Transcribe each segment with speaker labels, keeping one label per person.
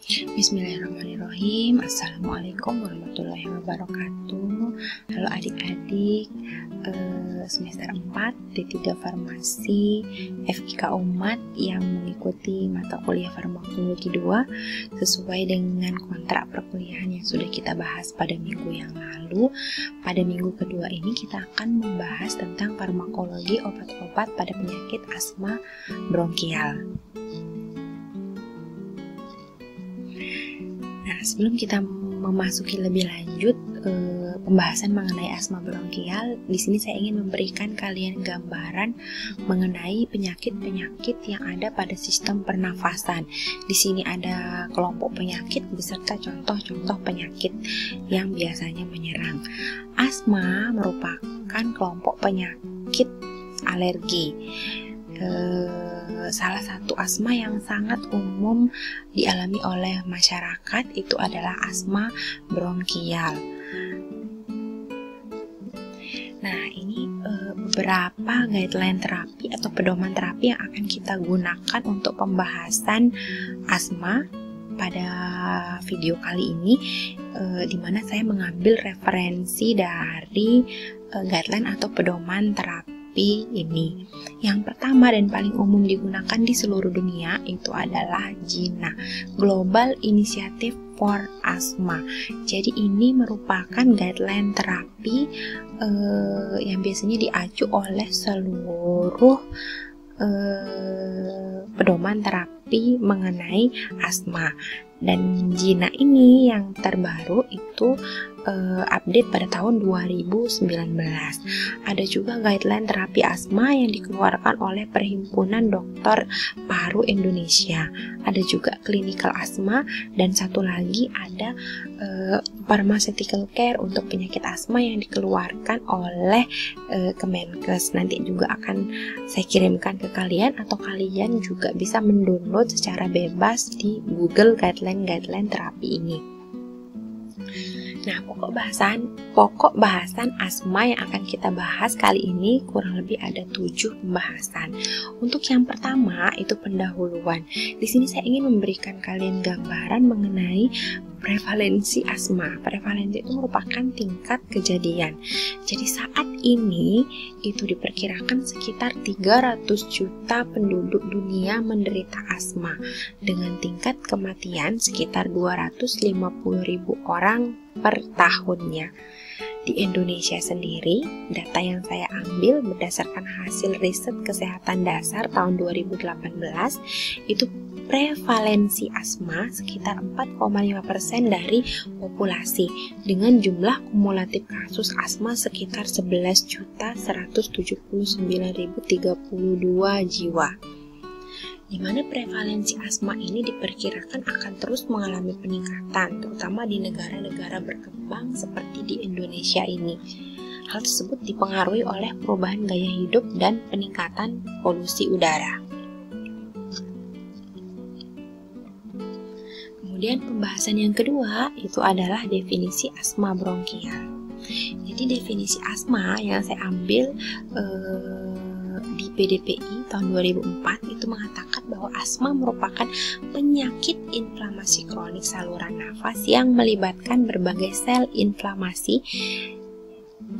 Speaker 1: Bismillahirrahmanirrahim. Assalamualaikum warahmatullahi wabarakatuh. Halo adik-adik, semester 4 D3 Farmasi FKIK Umat yang mengikuti mata kuliah Farmakologi 2 sesuai dengan kontrak perkuliahan yang sudah kita bahas pada minggu yang lalu. Pada minggu kedua ini kita akan membahas tentang farmakologi obat-obat pada penyakit asma bronkial. Nah, sebelum kita memasuki lebih lanjut pembahasan mengenai asma bronkial, di sini saya ingin memberikan kalian gambaran mengenai penyakit-penyakit yang ada pada sistem pernafasan. Di sini ada kelompok penyakit beserta contoh-contoh penyakit yang biasanya menyerang. Asma merupakan kelompok penyakit alergi. Salah satu asma yang sangat umum dialami oleh masyarakat itu adalah asma bronkial. Nah, ini beberapa guideline terapi atau pedoman terapi yang akan kita gunakan untuk pembahasan asma pada video kali ini, di mana saya mengambil referensi dari guideline atau pedoman terapi ini. Yang pertama dan paling umum digunakan di seluruh dunia itu adalah GINA, Global Initiative for Asthma. Jadi ini merupakan guideline terapi yang biasanya diacu oleh seluruh pedoman terapi mengenai asma. Dan GINA ini yang terbaru itu update pada tahun 2019. Ada juga guideline terapi asma yang dikeluarkan oleh Perhimpunan Dokter Paru Indonesia. Ada juga clinical asma, dan satu lagi ada pharmaceutical care untuk penyakit asma yang dikeluarkan oleh Kemenkes. Nanti juga akan saya kirimkan ke kalian, atau kalian juga bisa mendownload secara bebas di Google guideline terapi ini. Nah, pokok bahasan asma yang akan kita bahas kali ini kurang lebih ada 7 pembahasan. Untuk yang pertama itu pendahuluan. Di sini saya ingin memberikan kalian gambaran mengenai prevalensi asma. Prevalensi itu merupakan tingkat kejadian. Jadi saat ini itu diperkirakan sekitar 300 juta penduduk dunia menderita asma dengan tingkat kematian sekitar 250.000 orang per tahunnya. Di Indonesia sendiri, data yang saya ambil berdasarkan hasil riset kesehatan dasar tahun 2018, itu prevalensi asma sekitar 4,5% dari populasi dengan jumlah kumulatif kasus asma sekitar 11.179.032 jiwa. Di mana prevalensi asma ini diperkirakan akan terus mengalami peningkatan, terutama di negara-negara berkembang seperti di Indonesia ini. Hal tersebut dipengaruhi oleh perubahan gaya hidup dan peningkatan polusi udara. Kemudian pembahasan yang kedua itu adalah definisi asma bronkial. Jadi definisi asma yang saya ambil di PDPI tahun 2004 itu mengatakan bahwa asma merupakan penyakit inflamasi kronik saluran nafas yang melibatkan berbagai sel inflamasi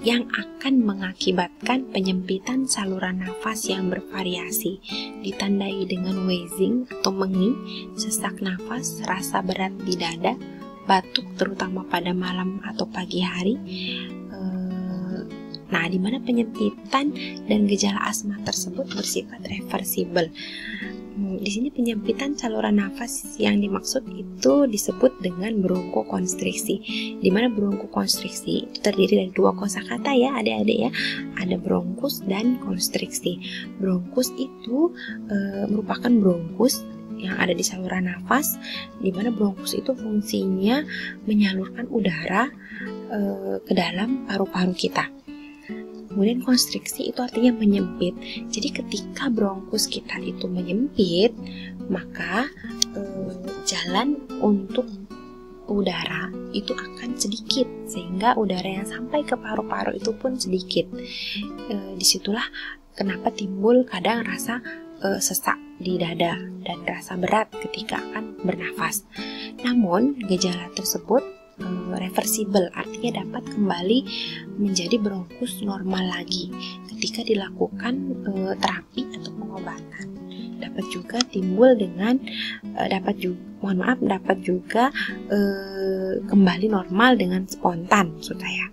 Speaker 1: yang akan mengakibatkan penyempitan saluran nafas yang bervariasi, ditandai dengan wheezing atau mengi, sesak nafas, rasa berat di dada, batuk terutama pada malam atau pagi hari. Nah, di mana penyempitan dan gejala asma tersebut bersifat reversibel. Di sini penyempitan saluran nafas yang dimaksud itu disebut dengan bronkokonstriksi. Di mana bronkokonstriksi itu terdiri dari 2 kosakata ya, adik-adik ya. Ada bronkus dan konstriksi. Bronkus itu merupakan bronkus yang ada di saluran nafas, di mana bronkus itu fungsinya menyalurkan udara ke dalam paru-paru kita. Kemudian konstriksi itu artinya menyempit. Jadi ketika bronkus kita itu menyempit, maka jalan untuk udara itu akan sedikit, sehingga udara yang sampai ke paru-paru itu pun sedikit. Disitulah kenapa timbul kadang rasa sesak di dada dan rasa berat ketika akan bernafas. Namun gejala tersebut reversible, artinya dapat kembali menjadi bronkus normal lagi ketika dilakukan terapi atau pengobatan. Dapat juga timbul dengan dapat juga kembali normal dengan spontan, maksud saya.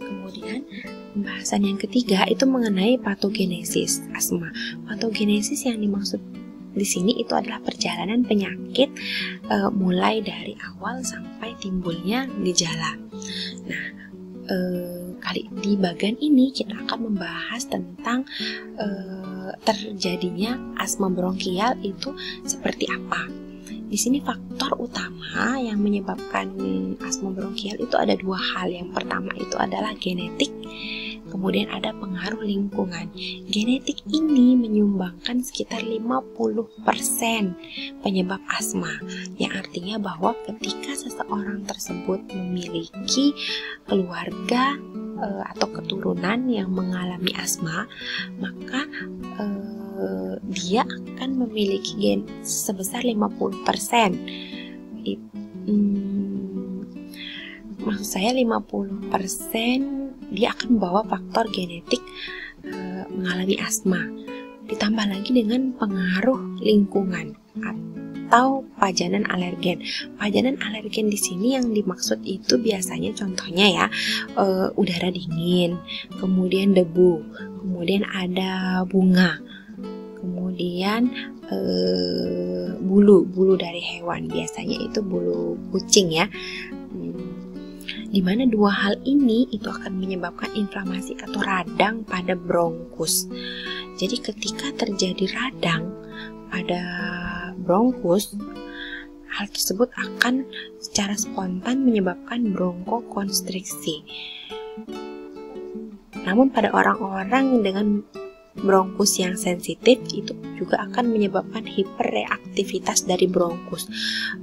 Speaker 1: Kemudian pembahasan yang ketiga itu mengenai patogenesis asma. Patogenesis yang dimaksud di sini itu adalah perjalanan penyakit mulai dari awal sampai timbulnya gejala. Nah, di bagian ini kita akan membahas tentang terjadinya asma bronkial itu seperti apa. Di sini faktor utama yang menyebabkan asma bronkial itu ada dua hal. Yang pertama itu adalah genetik, kemudian ada pengaruh lingkungan. Genetik ini menyumbangkan sekitar 50% penyebab asma, yang artinya bahwa ketika seseorang tersebut memiliki keluarga atau keturunan yang mengalami asma, maka dia akan memiliki gen sebesar 50%. Maksud saya 50% dia akan membawa faktor genetik mengalami asma. Ditambah lagi dengan pengaruh lingkungan atau pajanan alergen. Pajanan alergen di sini yang dimaksud itu biasanya contohnya ya udara dingin, kemudian debu, kemudian ada bunga, kemudian bulu dari hewan, biasanya itu bulu kucing ya. Dimana dua hal ini itu akan menyebabkan inflamasi atau radang pada bronkus. Jadi ketika terjadi radang pada bronkus, hal tersebut akan secara spontan menyebabkan bronkokonstriksi. Namun pada orang-orang dengan bronkus yang sensitif itu juga akan menyebabkan hiperreaktivitas dari bronkus.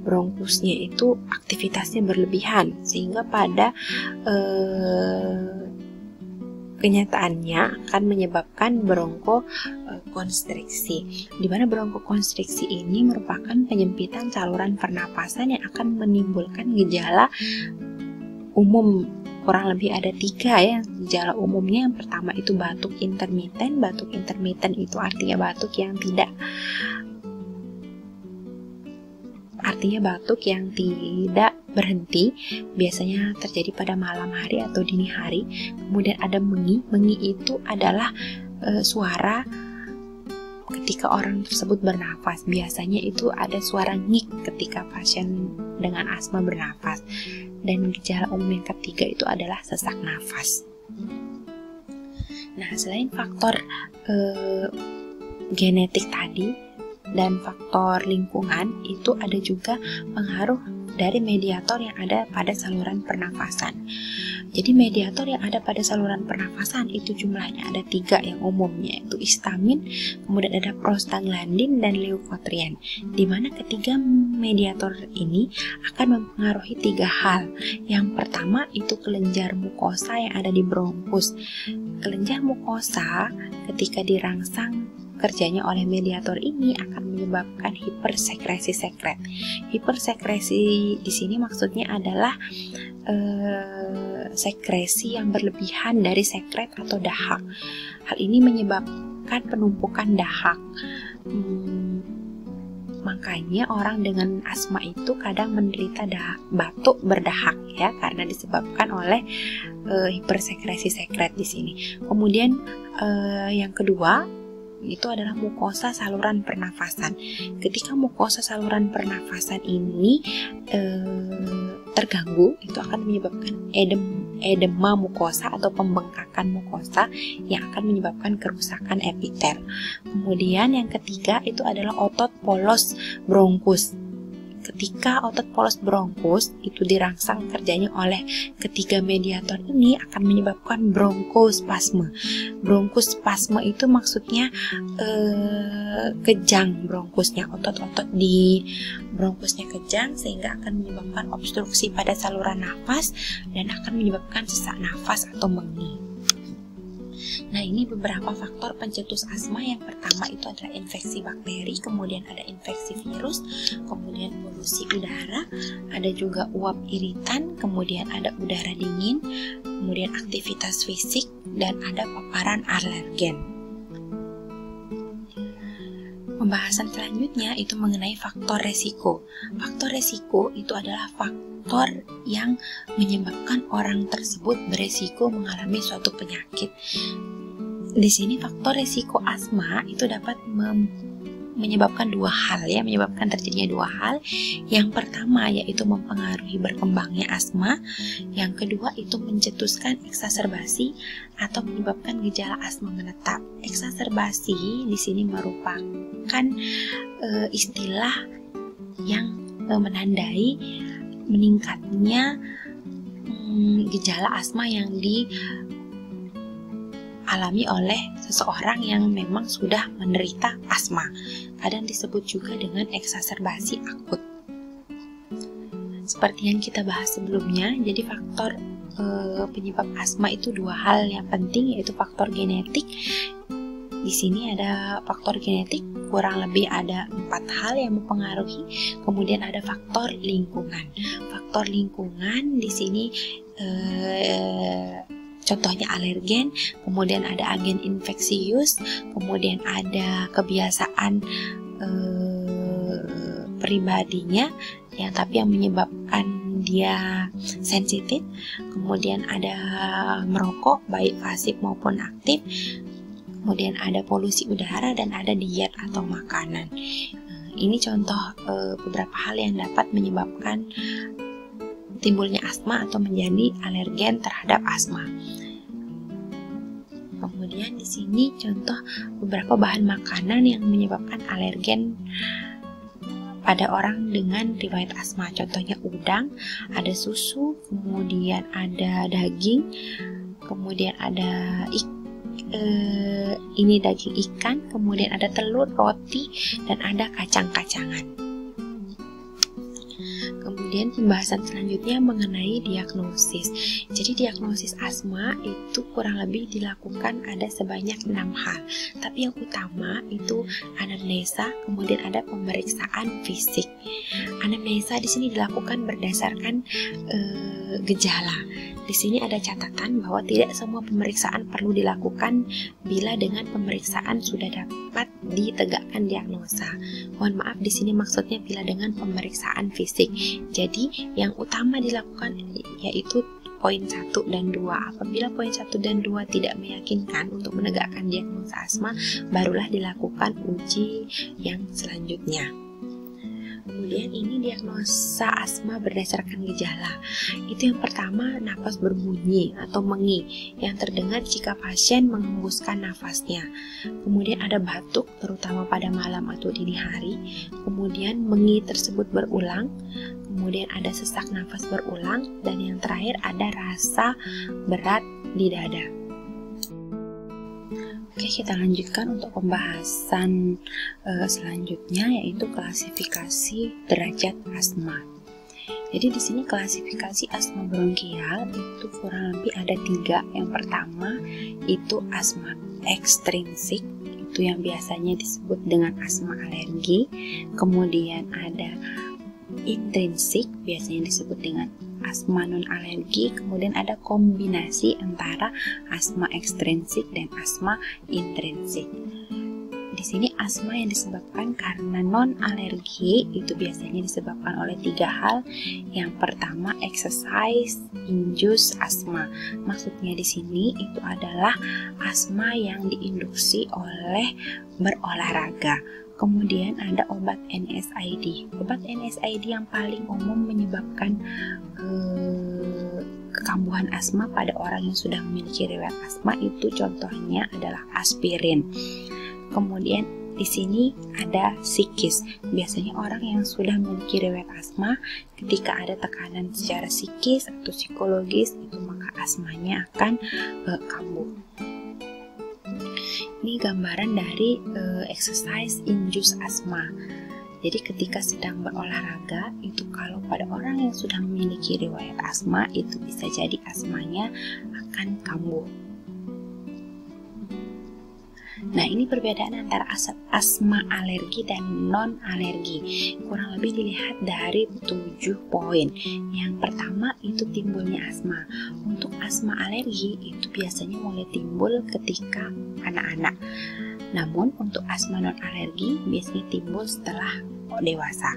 Speaker 1: Bronkusnya itu aktivitasnya berlebihan sehingga pada kenyataannya akan menyebabkan bronkokonstriksi. Di mana bronkokonstriksi ini merupakan penyempitan saluran pernapasan yang akan menimbulkan gejala umum. Kurang lebih ada 3 ya gejala umumnya. Yang pertama itu batuk intermiten. Batuk intermiten itu artinya batuk yang tidak berhenti. Biasanya terjadi pada malam hari atau dini hari. Kemudian ada mengi. Mengi itu adalah suara ketika orang tersebut bernafas. Biasanya itu ada suara ngik ketika pasien dengan asma bernafas. Dan gejala umum yang ketiga itu adalah sesak nafas. Nah, selain faktor genetik tadi dan faktor lingkungan, itu ada juga pengaruh dari mediator yang ada pada saluran pernafasan. Jadi mediator yang ada pada saluran pernafasan itu jumlahnya ada 3 yang umum, yaitu histamin, kemudian ada prostaglandin dan leukotrien. Di mana ketiga mediator ini akan mempengaruhi 3 hal. Yang pertama itu kelenjar mukosa yang ada di bronkus. Kelenjar mukosa ketika dirangsang kerjanya oleh mediator ini akan menyebabkan hipersekresi sekret. Hipersekresi di sini maksudnya adalah sekresi yang berlebihan dari sekret atau dahak. Hal ini menyebabkan penumpukan dahak. Makanya orang dengan asma itu kadang menderita batuk berdahak ya, karena disebabkan oleh hipersekresi sekret di sini. Kemudian yang kedua itu adalah mukosa saluran pernafasan. Ketika mukosa saluran pernafasan ini terganggu, itu akan menyebabkan edema mukosa atau pembengkakan mukosa yang akan menyebabkan kerusakan epitel. Kemudian yang ketiga itu adalah otot polos bronkus. Ketika otot polos bronkus itu dirangsang kerjanya oleh ketiga mediator ini akan menyebabkan bronkospasme. Bronkospasme itu maksudnya kejang bronkusnya, otot-otot di bronkusnya kejang sehingga akan menyebabkan obstruksi pada saluran nafas dan akan menyebabkan sesak nafas atau mengi. Nah, ini beberapa faktor pencetus asma. Yang pertama itu adalah infeksi bakteri, kemudian ada infeksi virus, kemudian polusi udara, ada juga uap iritan, kemudian ada udara dingin, kemudian aktivitas fisik, dan ada paparan alergen. Pembahasan selanjutnya itu mengenai faktor resiko. Faktor resiko itu adalah faktor yang menyebabkan orang tersebut beresiko mengalami suatu penyakit. Di sini faktor resiko asma itu dapat menyebabkan dua hal ya, menyebabkan terjadinya dua hal. Yang pertama yaitu mempengaruhi berkembangnya asma, yang kedua itu mencetuskan eksaserbasi atau menyebabkan gejala asma menetap. Eksaserbasi di sini merupakan istilah yang menandai meningkatnya gejala asma yang dialami oleh seseorang yang memang sudah menderita asma. Kadang disebut juga dengan eksaserbasi akut. Seperti yang kita bahas sebelumnya, jadi faktor penyebab asma itu dua hal yang penting, yaitu faktor genetik. Di sini ada faktor genetik, kurang lebih ada 4 hal yang mempengaruhi. Kemudian ada faktor lingkungan. Faktor lingkungan di sini contohnya alergen, kemudian ada agen infeksius, kemudian ada kebiasaan pribadinya ya, tapi yang menyebabkan dia sensitif. Kemudian ada merokok baik pasif maupun aktif. Kemudian ada polusi udara dan ada diet atau makanan. Ini contoh beberapa hal yang dapat menyebabkan timbulnya asma atau menjadi alergen terhadap asma. Kemudian di sini contoh beberapa bahan makanan yang menyebabkan alergen pada orang dengan riwayat asma. Contohnya udang, ada susu, kemudian ada daging, kemudian ada daging ikan, kemudian ada telur, roti, dan ada kacang-kacangan. Kemudian pembahasan selanjutnya mengenai diagnosis. Jadi diagnosis asma itu kurang lebih dilakukan ada sebanyak 6 hal. Tapi yang utama itu anamnesa, kemudian ada pemeriksaan fisik. Anamnesa di sini dilakukan berdasarkan gejala. Di sini ada catatan bahwa tidak semua pemeriksaan perlu dilakukan bila dengan pemeriksaan sudah dapat ditegakkan diagnosa. Mohon maaf, di sini maksudnya bila dengan pemeriksaan fisik. Jadi yang utama dilakukan yaitu poin 1 dan 2. Apabila poin 1 dan 2 tidak meyakinkan untuk menegakkan diagnosa asma, barulah dilakukan uji yang selanjutnya. Kemudian ini diagnosa asma berdasarkan gejala. Itu yang pertama, napas berbunyi atau mengi yang terdengar jika pasien menghembuskan nafasnya. Kemudian ada batuk terutama pada malam atau dini hari. Kemudian mengi tersebut berulang. Kemudian ada sesak nafas berulang, dan yang terakhir ada rasa berat di dada. Oke, kita lanjutkan untuk pembahasan selanjutnya, yaitu klasifikasi derajat asma. Jadi di sini klasifikasi asma bronkial itu kurang lebih ada 3. Yang pertama itu asma ekstrinsik, itu yang biasanya disebut dengan asma alergi. Kemudian ada intrinsik, biasanya disebut dengan asma non alergi. Kemudian ada kombinasi antara asma ekstrinsik dan asma intrinsik. Di sini asma yang disebabkan karena non alergi itu biasanya disebabkan oleh 3 hal. Yang pertama exercise induced asma. Maksudnya di sini itu adalah asma yang diinduksi oleh berolahraga. Kemudian ada obat NSAID. Obat NSAID yang paling umum menyebabkan kekambuhan asma pada orang yang sudah memiliki riwayat asma itu contohnya adalah aspirin. Kemudian di sini ada psikis. Biasanya orang yang sudah memiliki riwayat asma, ketika ada tekanan secara psikis atau psikologis itu maka asmanya akan kambuh. Ini gambaran dari exercise induced asma. Jadi ketika sedang berolahraga itu kalau pada orang yang sudah memiliki riwayat asma itu bisa jadi asmanya akan kambuh. Nah, ini perbedaan antara asma alergi dan non-alergi. Kurang lebih dilihat dari 7 poin. Yang pertama itu timbulnya asma. Untuk asma alergi itu biasanya mulai timbul ketika anak-anak. Namun untuk asma non-alergi biasanya timbul setelah dewasa.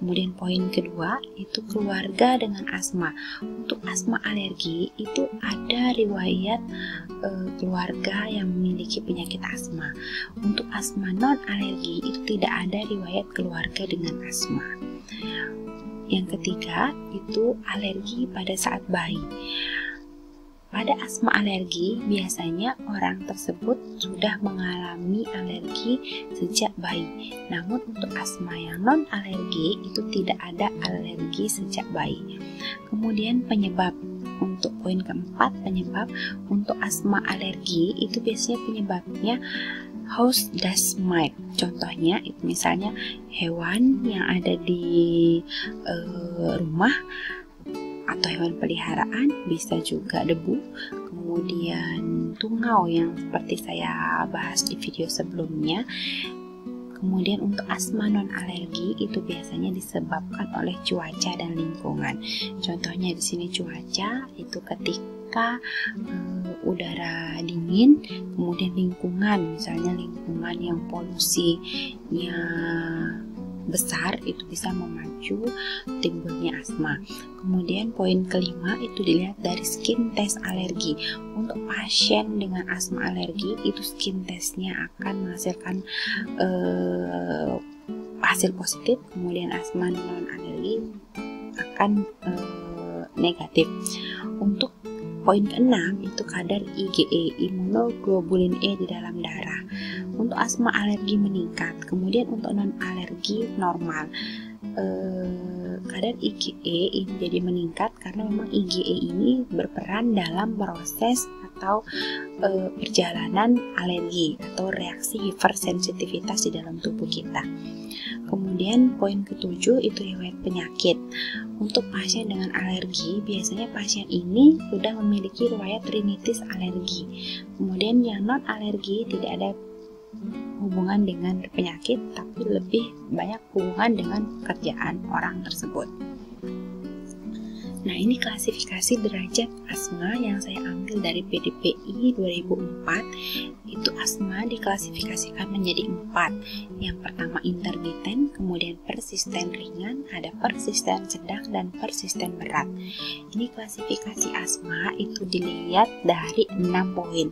Speaker 1: Kemudian poin kedua itu keluarga dengan asma. Untuk asma alergi itu ada riwayat keluarga yang memiliki penyakit asma. Untuk asma non alergi itu tidak ada riwayat keluarga dengan asma. Yang ketiga itu alergi pada saat bayi. Pada asma alergi, biasanya orang tersebut sudah mengalami alergi sejak bayi. Namun untuk asma yang non-alergi itu tidak ada alergi sejak bayi. Kemudian penyebab. Untuk poin keempat, penyebab untuk asma alergi itu biasanya penyebabnya house dust mite. Contohnya itu misalnya hewan yang ada di rumah atau hewan peliharaan, bisa juga debu, kemudian tungau yang seperti saya bahas di video sebelumnya. Kemudian untuk asma non alergi itu biasanya disebabkan oleh cuaca dan lingkungan. Contohnya di sini cuaca itu ketika udara dingin, kemudian lingkungan, misalnya lingkungan yang polusinya besar itu bisa memacu timbulnya asma. Kemudian poin kelima itu dilihat dari skin test alergi. Untuk pasien dengan asma alergi itu skin testnya akan menghasilkan hasil positif, kemudian asma non alergi akan negatif. Untuk poin keenam itu kadar IgE, imunoglobulin E di dalam darah. Untuk asma alergi meningkat, kemudian untuk non alergi normal. Kadar IgE ini jadi meningkat karena memang IgE ini berperan dalam proses atau perjalanan alergi atau reaksi hipersensitivitas di dalam tubuh kita. Kemudian poin ketujuh itu riwayat penyakit. Untuk pasien dengan alergi, biasanya pasien ini sudah memiliki riwayat rinitis alergi. Kemudian yang non alergi tidak ada hubungan dengan penyakit, tapi lebih banyak hubungan dengan pekerjaan orang tersebut. Nah, ini klasifikasi derajat asma yang saya ambil dari PDPI 2004. Itu asma diklasifikasikan menjadi 4. Yang pertama intermiten, kemudian persisten ringan, ada persisten sedang, dan persisten berat. Ini klasifikasi asma itu dilihat dari 6 poin.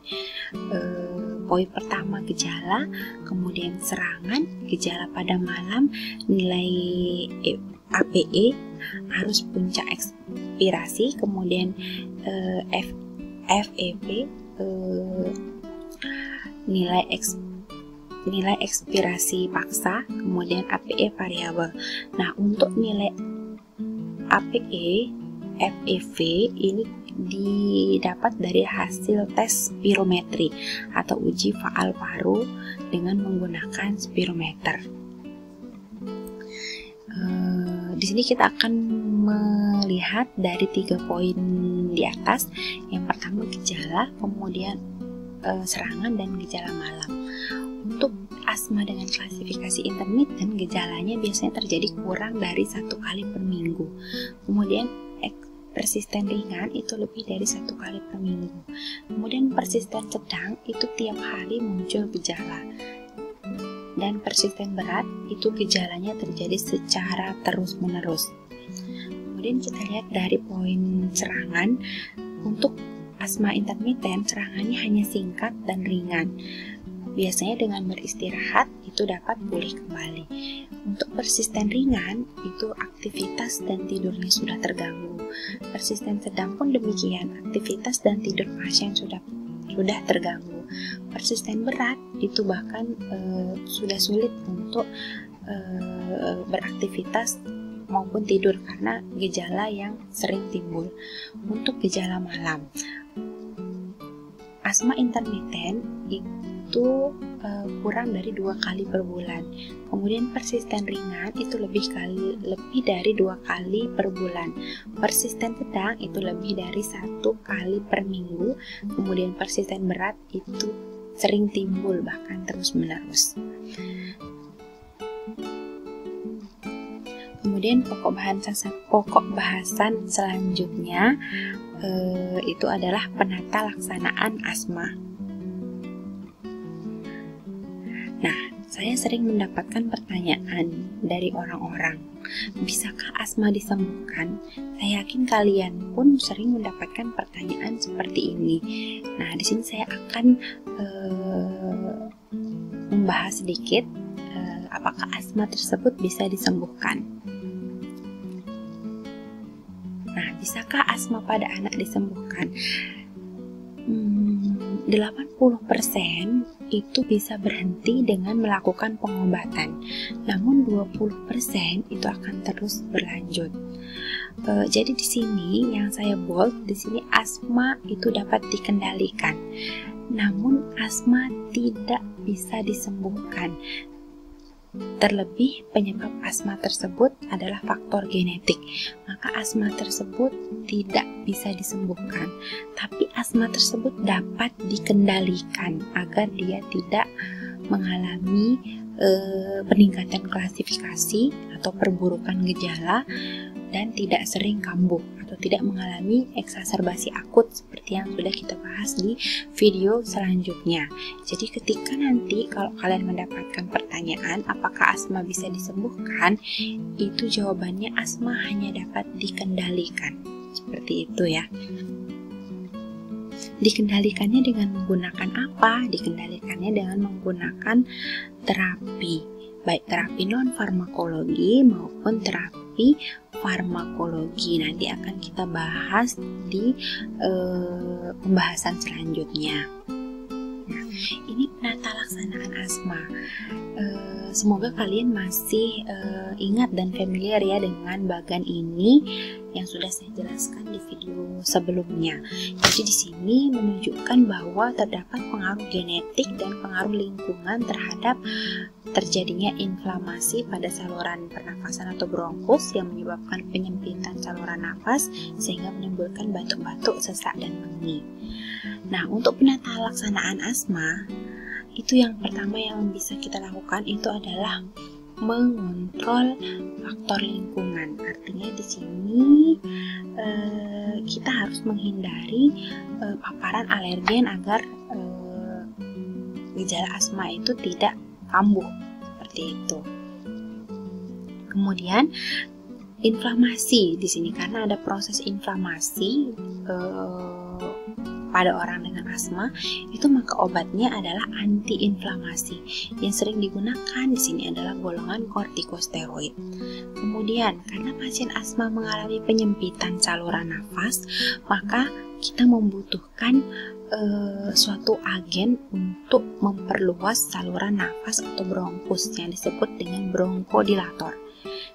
Speaker 1: Poin pertama gejala, kemudian serangan, gejala pada malam, nilai APE, arus puncak ekspirasi, kemudian FEV, nilai ekspirasi paksa, kemudian APE variabel. Nah, untuk nilai APE, FEV ini didapat dari hasil tes spirometri atau uji faal paru dengan menggunakan spirometer. Di sini kita akan melihat dari 3 poin di atas. Yang pertama gejala, kemudian serangan, dan gejala malam. Untuk asma dengan klasifikasi intermiten, gejalanya biasanya terjadi kurang dari 1 kali per minggu. Kemudian persisten ringan itu lebih dari 1 kali per minggu. Kemudian persisten sedang itu tiap hari muncul gejala. Dan persisten berat itu gejalanya terjadi secara terus-menerus. Kemudian kita lihat dari poin serangan. Untuk asma intermiten, serangannya hanya singkat dan ringan. Biasanya dengan beristirahat itu dapat pulih kembali. Untuk persisten ringan itu aktivitas dan tidurnya sudah terganggu. Persisten sedang pun demikian, aktivitas dan tidur pasien sudah terganggu. Persisten berat itu bahkan sudah sulit untuk beraktivitas maupun tidur karena gejala yang sering timbul. Untuk gejala malam, asma intermiten itu kurang dari 2 kali per bulan. Kemudian persisten ringan itu lebih dari 2 kali per bulan. Persisten sedang itu lebih dari 1 kali per minggu. Kemudian persisten berat itu sering timbul bahkan terus-menerus. Kemudian pokok bahasan selanjutnya itu adalah penata laksanaan asma. Nah, saya sering mendapatkan pertanyaan dari orang-orang, bisakah asma disembuhkan? Saya yakin kalian pun sering mendapatkan pertanyaan seperti ini. Nah, di sini saya akan membahas sedikit apakah asma tersebut bisa disembuhkan. Nah, bisakah asma pada anak disembuhkan? 80% itu bisa berhenti dengan melakukan pengobatan, namun 20% itu akan terus berlanjut. Jadi di sini yang saya bold di sini, asma itu dapat dikendalikan, namun asma tidak bisa disembuhkan. Terlebih penyebab asma tersebut adalah faktor genetik, maka asma tersebut tidak bisa disembuhkan. Tapi asma tersebut dapat dikendalikan agar dia tidak mengalami peningkatan klasifikasi atau perburukan gejala dan tidak sering kambuh atau tidak mengalami eksaserbasi akut seperti yang sudah kita bahas di video selanjutnya. Jadi ketika nanti kalau kalian mendapatkan pertanyaan apakah asma bisa disembuhkan, itu jawabannya asma hanya dapat dikendalikan. Seperti itu ya. Dikendalikannya dengan menggunakan apa? Dikendalikannya dengan menggunakan terapi, baik terapi non-farmakologi maupun terapi farmakologi. Nanti akan kita bahas di pembahasan selanjutnya. Nah, ini penata laksanaan asma. Semoga kalian masih ingat dan familiar ya dengan bagan ini yang sudah saya jelaskan di video sebelumnya. Jadi di sini menunjukkan bahwa terdapat pengaruh genetik dan pengaruh lingkungan terhadap terjadinya inflamasi pada saluran pernafasan atau bronkus yang menyebabkan penyempitan saluran nafas sehingga menimbulkan batuk-batuk, sesak, dan mengi. Nah, untuk penata laksanaan asma, itu yang pertama yang bisa kita lakukan itu adalah mengontrol faktor lingkungan. Artinya di sini kita harus menghindari paparan alergen agar gejala asma itu tidak kambuh seperti itu. Kemudian inflamasi di sini karena ada proses inflamasi pada orang dengan asma itu, maka obatnya adalah antiinflamasi. Yang sering digunakan di sini adalah golongan kortikosteroid. Kemudian karena pasien asma mengalami penyempitan saluran nafas, maka kita membutuhkan suatu agen untuk memperluas saluran nafas atau bronkus yang disebut dengan bronkodilator.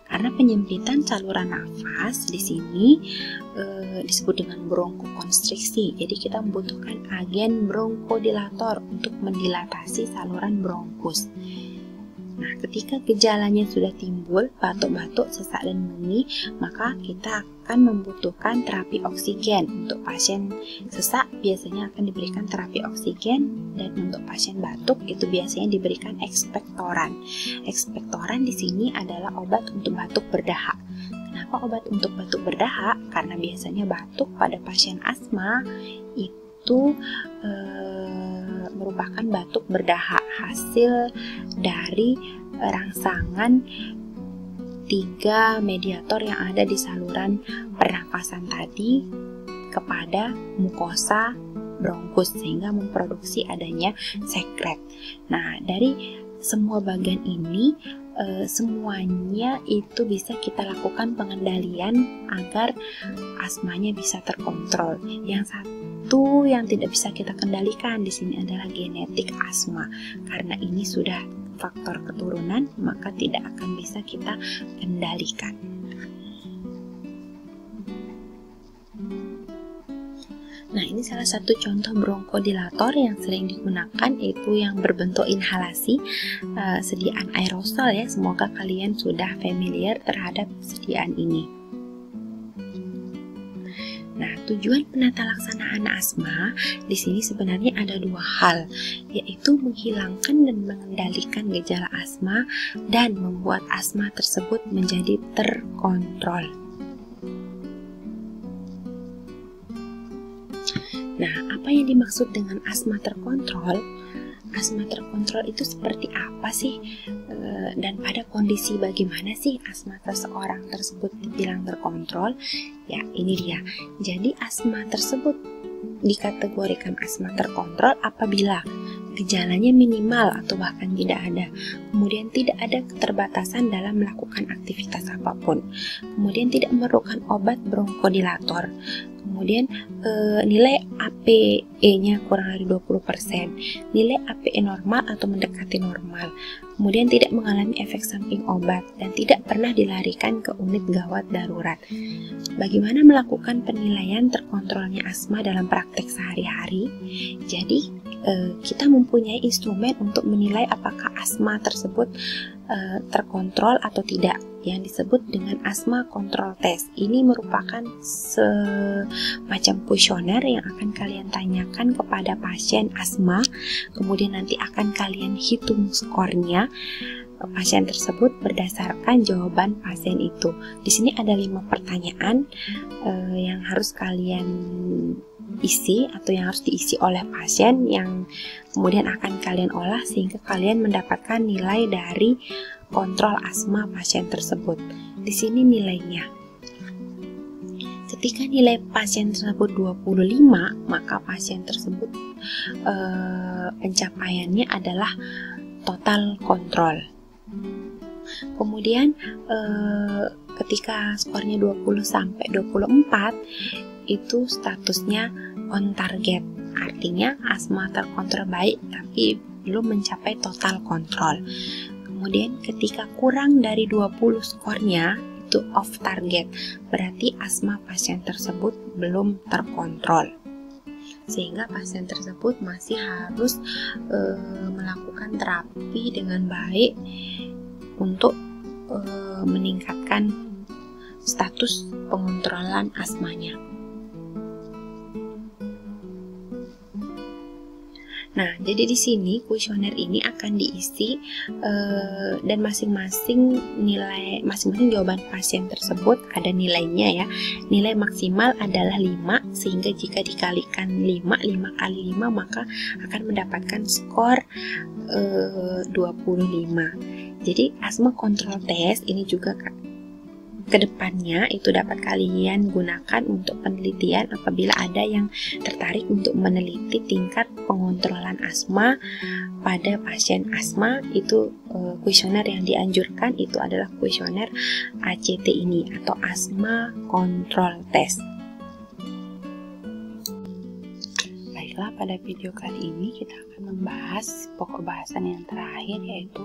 Speaker 1: Karena penyempitan saluran nafas di sini disebut dengan bronkokonstriksi. Jadi kita membutuhkan agen bronkodilator untuk mendilatasi saluran bronkus. Nah, ketika gejalanya sudah timbul, batuk-batuk, sesak, dan mengi, maka kita akan membutuhkan terapi oksigen. Untuk pasien sesak biasanya akan diberikan terapi oksigen, dan untuk pasien batuk itu biasanya diberikan ekspektoran. Ekspektoran di sini adalah obat untuk batuk berdahak. Kenapa obat untuk batuk berdahak? Karena biasanya batuk pada pasien asma itu merupakan batuk berdahak hasil dari rangsangan 3 mediator yang ada di saluran pernafasan tadi kepada mukosa bronkus sehingga memproduksi adanya sekret. Nah, dari semua bagian ini semuanya itu bisa kita lakukan pengendalian agar asmanya bisa terkontrol. Yang satu yang tidak bisa kita kendalikan di sini adalah genetik asma. Karena ini sudah faktor keturunan, maka tidak akan bisa kita kendalikan. Nah, ini salah satu contoh bronkodilator yang sering digunakan, yaitu yang berbentuk inhalasi, sediaan aerosol ya. Semoga kalian sudah familiar terhadap sediaan ini. Nah, tujuan penata laksanaan asma di sini sebenarnya ada dua hal, yaitu menghilangkan dan mengendalikan gejala asma dan membuat asma tersebut menjadi terkontrol. Nah, apa yang dimaksud dengan asma terkontrol? Asma terkontrol itu seperti apa sih? Dan pada kondisi bagaimana sih asma seseorang tersebut dibilang terkontrol? Ya, ini dia. Jadi asma tersebut dikategorikan asma terkontrol apabila gejalanya minimal atau bahkan tidak ada, kemudian tidak ada keterbatasan dalam melakukan aktivitas apapun, kemudian tidak memerlukan obat bronkodilator, kemudian nilai APE-nya kurang dari 20%, nilai APE normal atau mendekati normal, kemudian tidak mengalami efek samping obat, dan tidak pernah dilarikan ke unit gawat darurat. Bagaimana melakukan penilaian terkontrolnya asma dalam praktek sehari-hari? Jadi, kita mempunyai instrumen untuk menilai apakah asma tersebut terkontrol atau tidak, yang disebut dengan asma control test. Ini merupakan semacam kuesioner yang akan kalian tanyakan kepada pasien asma, kemudian nanti akan kalian hitung skornya pasien tersebut berdasarkan jawaban pasien itu. Di sini ada 5 pertanyaan yang harus kalian isi atau yang harus diisi oleh pasien, yang kemudian akan kalian olah sehingga kalian mendapatkan nilai dari kontrol asma pasien tersebut. Di sini nilainya. Ketika nilai pasien tersebut 25, maka pasien tersebut pencapaiannya adalah total kontrol. Kemudian ketika skornya 20 sampai 24 itu statusnya on target, artinya asma terkontrol baik tapi belum mencapai total kontrol. Kemudian ketika kurang dari 20 skornya itu off target, berarti asma pasien tersebut belum terkontrol, sehingga pasien tersebut masih harus melakukan terapi dengan baik untuk meningkatkan status pengontrolan asmanya. Nah, jadi di sini kuesioner ini akan diisi dan masing-masing jawaban pasien tersebut ada nilainya ya. Nilai maksimal adalah 5, sehingga jika dikalikan 5 kali 5 maka akan mendapatkan skor 25. Jadi asma control test ini juga kedepannya itu dapat kalian gunakan untuk penelitian apabila ada yang tertarik untuk meneliti tingkat pengontrolan asma pada pasien asma. Itu kuesioner yang dianjurkan itu adalah kuesioner ACT ini atau asma control test. Baiklah, pada video kali ini kita akan membahas pokok bahasan yang terakhir, yaitu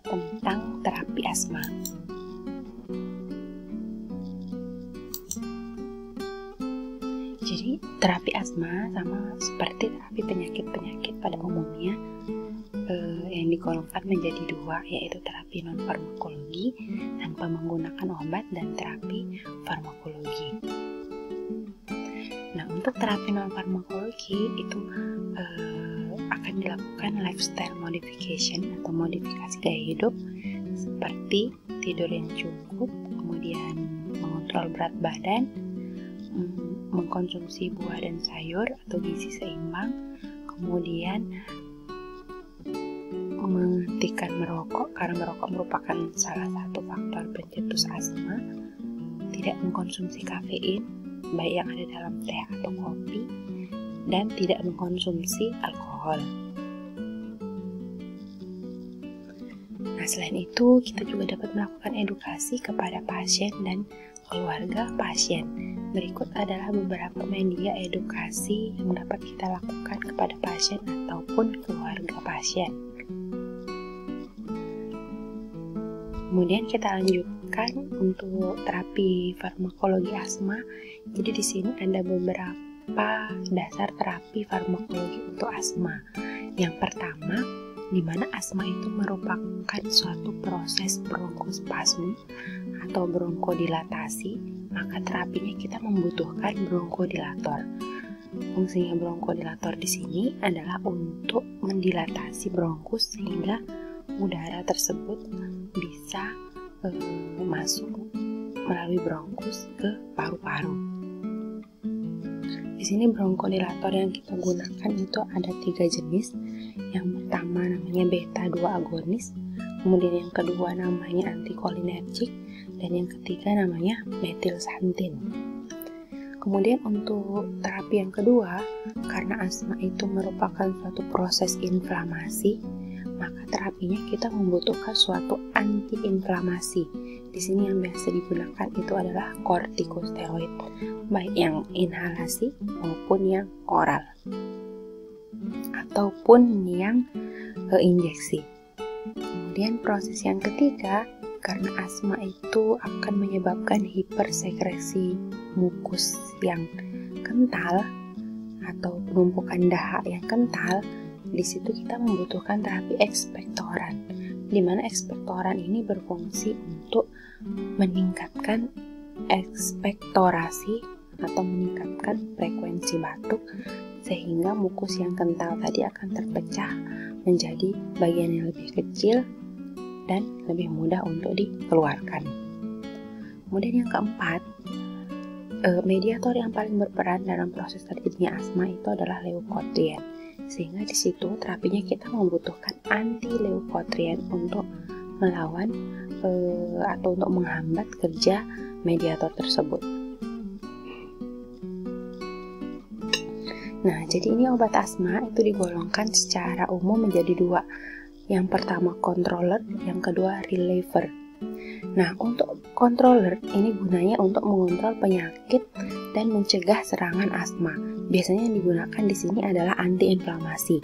Speaker 1: tentang terapi asma. Jadi terapi asma sama seperti terapi penyakit-penyakit pada umumnya yang digolongkan menjadi 2, yaitu terapi non-farmakologi tanpa menggunakan obat dan terapi farmakologi. Nah, untuk terapi non-farmakologi itu akan dilakukan lifestyle modification atau modifikasi gaya hidup seperti tidur yang cukup, kemudian mengontrol berat badan, mengkonsumsi buah dan sayur atau gizi seimbang, kemudian menghentikan merokok karena merokok merupakan salah satu faktor pencetus asma, tidak mengkonsumsi kafein baik yang ada dalam teh atau kopi, dan tidak mengkonsumsi alkohol. Nah, selain itu kita juga dapat melakukan edukasi kepada pasien dan keluarga pasien. Berikut adalah beberapa media edukasi yang dapat kita lakukan kepada pasien ataupun keluarga pasien. Kemudian kita lanjutkan untuk terapi farmakologi asma. Jadi di sini ada beberapa dasar terapi farmakologi untuk asma. Yang pertama, di mana asma itu merupakan suatu proses bronkospasme atau bronkodilatasi maka terapinya kita membutuhkan bronkodilator. Fungsinya bronkodilator di sini adalah untuk mendilatasi bronkus sehingga udara tersebut bisa masuk melalui bronkus ke paru-paru. Di sini bronkodilator yang kita gunakan itu ada 3 jenis. Yang pertama namanya beta 2 agonis, kemudian yang kedua namanya antikolinergik, dan yang ketiga namanya metilsantin. Kemudian untuk terapi yang kedua, karena asma itu merupakan suatu proses inflamasi, maka terapinya kita membutuhkan suatu antiinflamasi. Di sini yang biasa digunakan itu adalah kortikosteroid, baik yang inhalasi maupun yang oral, ataupun yang injeksi. Kemudian proses yang ketiga, karena asma itu akan menyebabkan hipersekresi mukus yang kental atau penumpukan dahak yang kental, di situ kita membutuhkan terapi ekspektoran, di mana ekspektoran ini berfungsi untuk meningkatkan ekspektorasi atau meningkatkan frekuensi batuk sehingga mukus yang kental tadi akan terpecah menjadi bagian yang lebih kecil dan lebih mudah untuk dikeluarkan. Kemudian yang keempat, mediator yang paling berperan dalam proses terjadinya asma itu adalah leukotrien. Sehingga di situ terapinya kita membutuhkan anti leukotrien untuk melawan atau untuk menghambat kerja mediator tersebut. Nah, jadi ini obat asma itu digolongkan secara umum menjadi 2. Yang pertama controller, yang kedua reliever. Nah, untuk controller ini gunanya untuk mengontrol penyakit dan mencegah serangan asma. Biasanya yang digunakan di sini adalah antiinflamasi.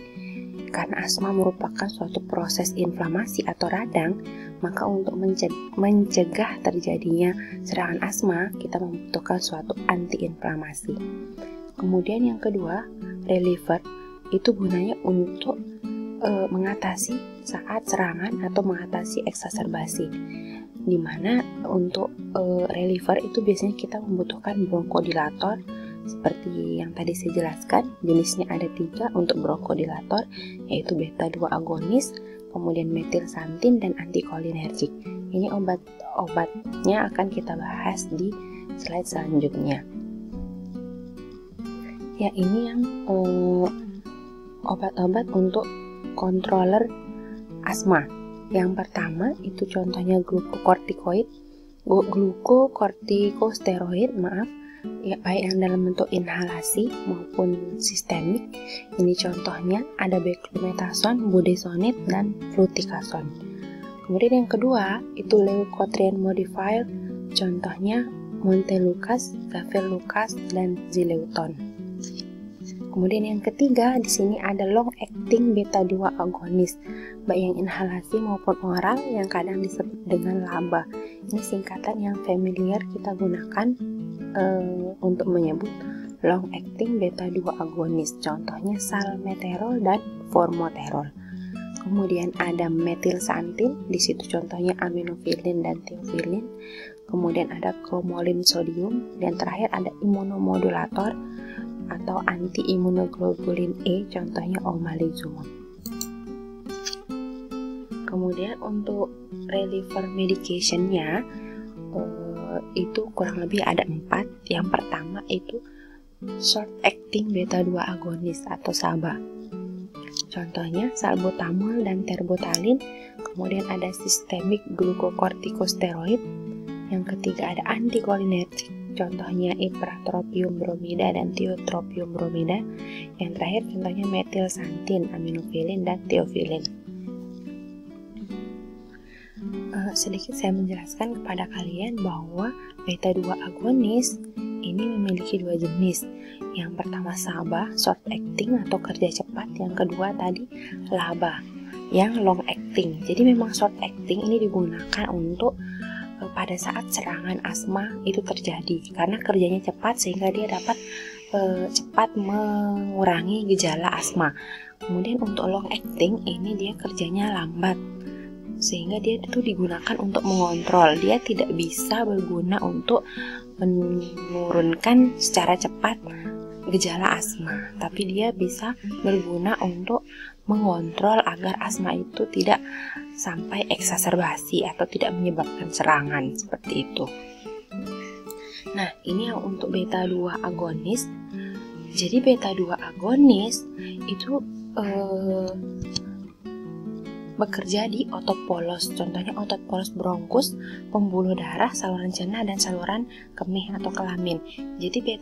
Speaker 1: Karena asma merupakan suatu proses inflamasi atau radang, maka untuk mencegah terjadinya serangan asma, kita membutuhkan suatu antiinflamasi. Kemudian yang kedua, reliever, itu gunanya untuk mengatasi saat serangan atau mengatasi eksaserbasi. Dimana untuk reliever itu biasanya kita membutuhkan bronkodilator seperti yang tadi saya jelaskan. Jenisnya ada 3 untuk bronkodilator, yaitu beta 2 agonis, kemudian metilsantin dan antikolinergik. Ini obat-obatnya akan kita bahas di slide selanjutnya. Ya, ini yang obat-obat untuk controller asma. Yang pertama itu contohnya glukokortikosteroid, ya, baik yang dalam bentuk inhalasi maupun sistemik. Ini contohnya ada beclomethasone, budesonide, dan fluticasone. Kemudian yang kedua itu leukotriene modifier, contohnya montelukast, gavelukast, dan zileuton. Kemudian yang ketiga di sini ada long acting beta 2 agonis, baik yang inhalasi maupun oral, yang kadang disebut dengan LABA. Ini singkatan yang familiar kita gunakan untuk menyebut long acting beta 2 agonis, contohnya salmeterol dan formoterol. Kemudian ada metilsantin, di situ contohnya aminofilin dan theophylline. Kemudian ada cromolyn sodium, dan terakhir ada imunomodulator atau anti-immunoglobulin E, contohnya omalizumab. Kemudian untuk reliever medication-nya itu kurang lebih ada 4. Yang pertama itu short acting beta 2 agonis atau SABA, contohnya salbutamol dan terbutalin. Kemudian ada systemic glukokortikosteroid. Yang ketiga ada antikolinergik, contohnya ipratropium bromida dan tiotropium bromida. Yang terakhir contohnya metilsantin, aminofilin, dan theophylline. Sedikit saya menjelaskan kepada kalian bahwa beta 2 agonis ini memiliki 2 jenis. Yang pertama SABA, short acting atau kerja cepat. Yang kedua tadi LABA, yang long acting. Jadi memang short acting ini digunakan untuk pada saat serangan asma itu terjadi, karena kerjanya cepat sehingga dia dapat cepat mengurangi gejala asma. Kemudian untuk long acting ini dia kerjanya lambat, sehingga dia itu digunakan untuk mengontrol. Dia tidak bisa berguna untuk menurunkan secara cepat gejala asma, tapi dia bisa berguna untuk mengontrol agar asma itu tidak sampai eksaserbasi atau tidak menyebabkan serangan seperti itu. Nah, ini yang untuk beta 2 agonis. Jadi beta 2 agonis itu bekerja di otot polos. Contohnya otot polos bronkus, pembuluh darah, saluran cerna, dan saluran kemih atau kelamin. Jadi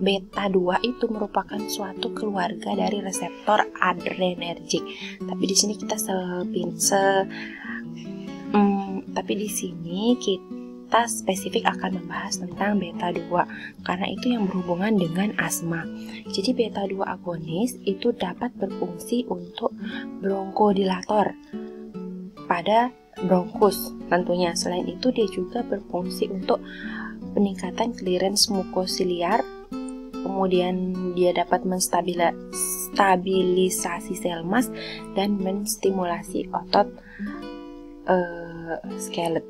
Speaker 1: beta 2 itu merupakan suatu keluarga dari reseptor adrenergik. Tapi di sini kita kita spesifik akan membahas tentang beta 2 karena itu yang berhubungan dengan asma. Jadi beta 2 agonis itu dapat berfungsi untuk bronkodilator pada bronkus tentunya. Selain itu dia juga berfungsi untuk peningkatan clearance mukosiliar. Kemudian dia dapat menstabilisasi sel mas dan menstimulasi otot skelet.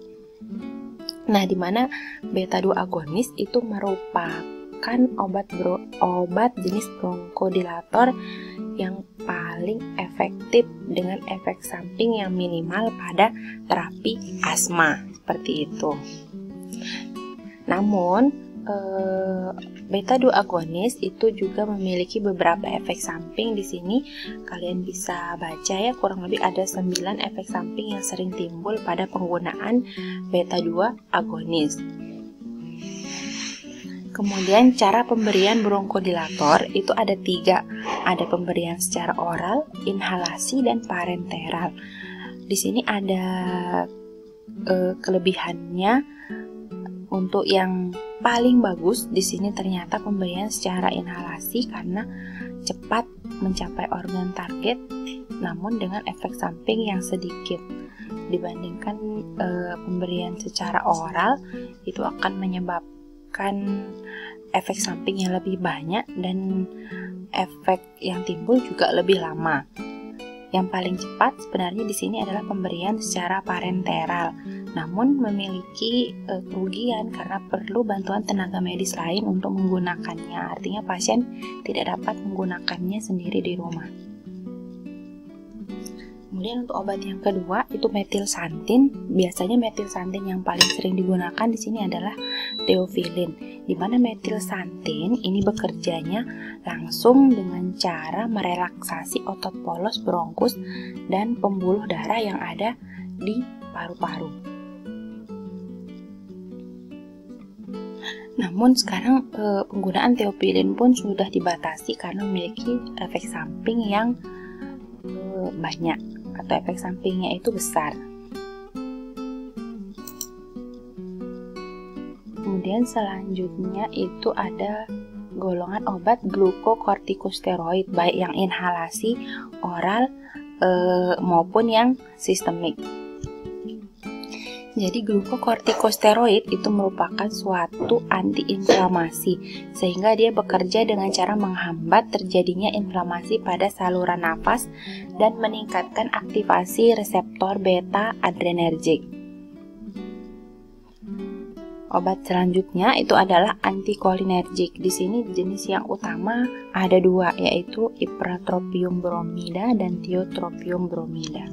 Speaker 1: Nah, di mana beta 2 agonis itu merupakan obat jenis bronkodilator yang paling efektif dengan efek samping yang minimal pada terapi asma seperti itu. Namun beta 2 agonis itu juga memiliki beberapa efek samping. Di sini kalian bisa baca ya, kurang lebih ada 9 efek samping yang sering timbul pada penggunaan beta 2 agonis. Kemudian cara pemberian bronkodilator itu ada 3. Ada pemberian secara oral, inhalasi, dan parenteral. Di sini ada kelebihannya. Untuk yang paling bagus di sini ternyata pemberian secara inhalasi karena cepat mencapai organ target, namun dengan efek samping yang sedikit dibandingkan pemberian secara oral itu akan menyebabkan efek samping yang lebih banyak dan efek yang timbul juga lebih lama. Yang paling cepat sebenarnya di sini adalah pemberian secara parenteral, namun memiliki kerugian karena perlu bantuan tenaga medis lain untuk menggunakannya. Artinya pasien tidak dapat menggunakannya sendiri di rumah. Kemudian untuk obat yang kedua itu metilsantin. Biasanya metilsantin yang paling sering digunakan di sini adalah theophylline, di mana metilsantin ini bekerjanya langsung dengan cara merelaksasi otot polos bronkus dan pembuluh darah yang ada di paru-paru. Namun sekarang penggunaan theophylline pun sudah dibatasi karena memiliki efek samping yang banyak atau efek sampingnya itu besar. Kemudian selanjutnya itu ada golongan obat glukokortikosteroid, baik yang inhalasi, oral maupun yang sistemik. Jadi glukokortikosteroid itu merupakan suatu antiinflamasi, sehingga dia bekerja dengan cara menghambat terjadinya inflamasi pada saluran nafas dan meningkatkan aktivasi reseptor beta adrenergik. Obat selanjutnya itu adalah antikolinergik. Di sini jenis yang utama ada 2, yaitu ipratropium bromida dan tiotropium bromida.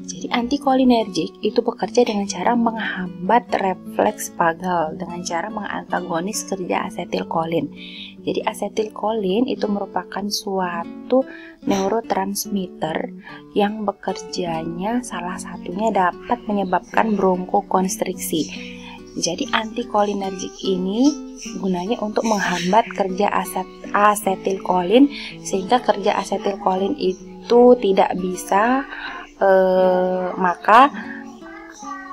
Speaker 1: Jadi antikolinergik itu bekerja dengan cara menghambat refleks vagal dengan cara mengantagonis kerja asetilkolin. Jadi asetilkolin itu merupakan suatu neurotransmitter yang bekerjanya salah satunya dapat menyebabkan bronkokonstriksi. Jadi antikolinergik ini gunanya untuk menghambat kerja asetilkolin sehingga kerja asetilkolin itu tidak bisa, maka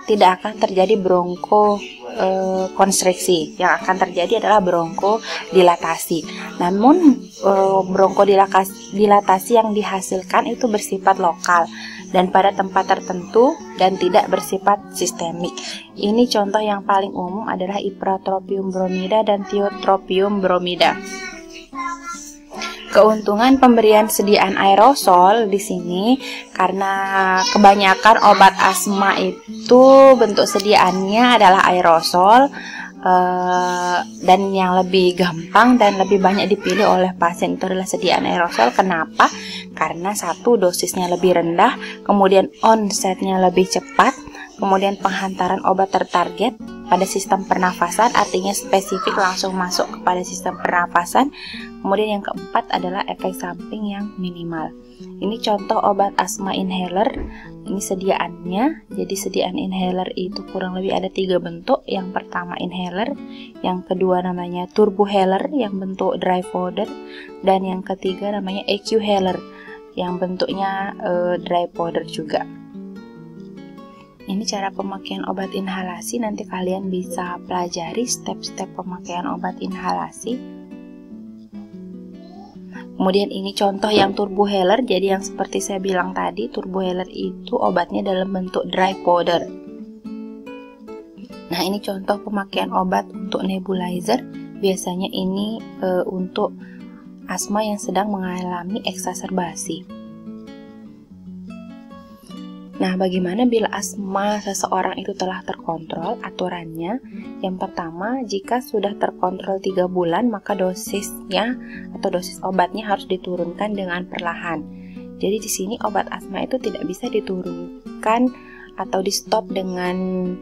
Speaker 1: tidak akan terjadi bronkokonstriksi. Yang akan terjadi adalah bronkodilатasi. Namun bronkodilатasi yang dihasilkan itu bersifat lokal dan pada tempat tertentu dan tidak bersifat sistemik. Ini contoh yang paling umum adalah ipratropium bromida dan tiotropium bromida. Keuntungan pemberian sediaan aerosol di sini karena kebanyakan obat asma itu bentuk sediaannya adalah aerosol, dan yang lebih gampang dan lebih banyak dipilih oleh pasien itu adalah sediaan aerosol. Kenapa? Karena satu, dosisnya lebih rendah, kemudian onsetnya lebih cepat, kemudian penghantaran obat tertarget pada sistem pernafasan, artinya spesifik langsung masuk kepada sistem pernafasan. Kemudian yang keempat adalah efek samping yang minimal. Ini contoh obat asma inhaler. Ini sediaannya. Jadi sediaan inhaler itu kurang lebih ada 3 bentuk. Yang pertama inhaler, yang kedua namanya turbohaler yang bentuk dry powder, dan yang ketiga namanya EQ-haler yang bentuknya dry powder juga. Ini cara pemakaian obat inhalasi, nanti kalian bisa pelajari step-step pemakaian obat inhalasi. Kemudian ini contoh yang turbohaler. Jadi yang seperti saya bilang tadi, turbohaler itu obatnya dalam bentuk dry powder. Nah, ini contoh pemakaian obat untuk nebulizer. Biasanya ini untuk asma yang sedang mengalami eksaserbasi. Nah, bagaimana bila asma seseorang itu telah terkontrol? Aturannya, yang pertama, jika sudah terkontrol 3 bulan, maka dosisnya atau dosis obatnya harus diturunkan dengan perlahan. Jadi di sini obat asma itu tidak bisa diturunkan atau di stop dengan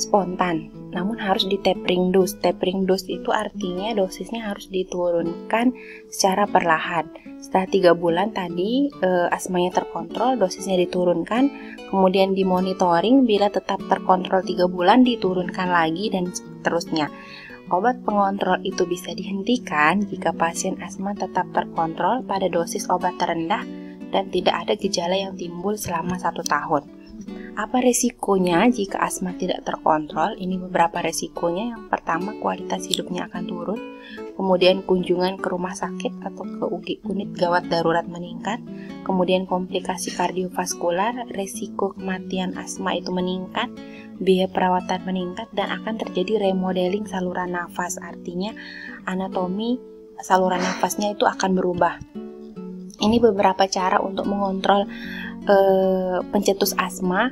Speaker 1: spontan, namun harus di tapering dose. Tapering dose itu artinya dosisnya harus diturunkan secara perlahan. Setelah 3 bulan tadi asmanya terkontrol, dosisnya diturunkan, kemudian dimonitoring, bila tetap terkontrol 3 bulan diturunkan lagi, dan seterusnya. Obat pengontrol itu bisa dihentikan jika pasien asma tetap terkontrol pada dosis obat terendah dan tidak ada gejala yang timbul selama 1 tahun. Apa resikonya jika asma tidak terkontrol? Ini beberapa resikonya. Yang pertama, kualitas hidupnya akan turun. Kemudian kunjungan ke rumah sakit atau ke unit gawat darurat meningkat. Kemudian komplikasi kardiovaskular, resiko kematian asma itu meningkat, biaya perawatan meningkat, dan akan terjadi remodeling saluran nafas. Artinya anatomi saluran nafasnya itu akan berubah. Ini beberapa cara untuk mengontrol pencetus asma,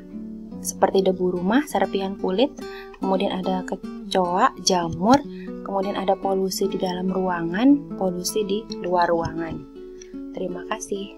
Speaker 1: seperti debu rumah, serpihan kulit, kemudian ada kecoa, jamur, kemudian ada polusi di dalam ruangan, polusi di luar ruangan. Terima kasih.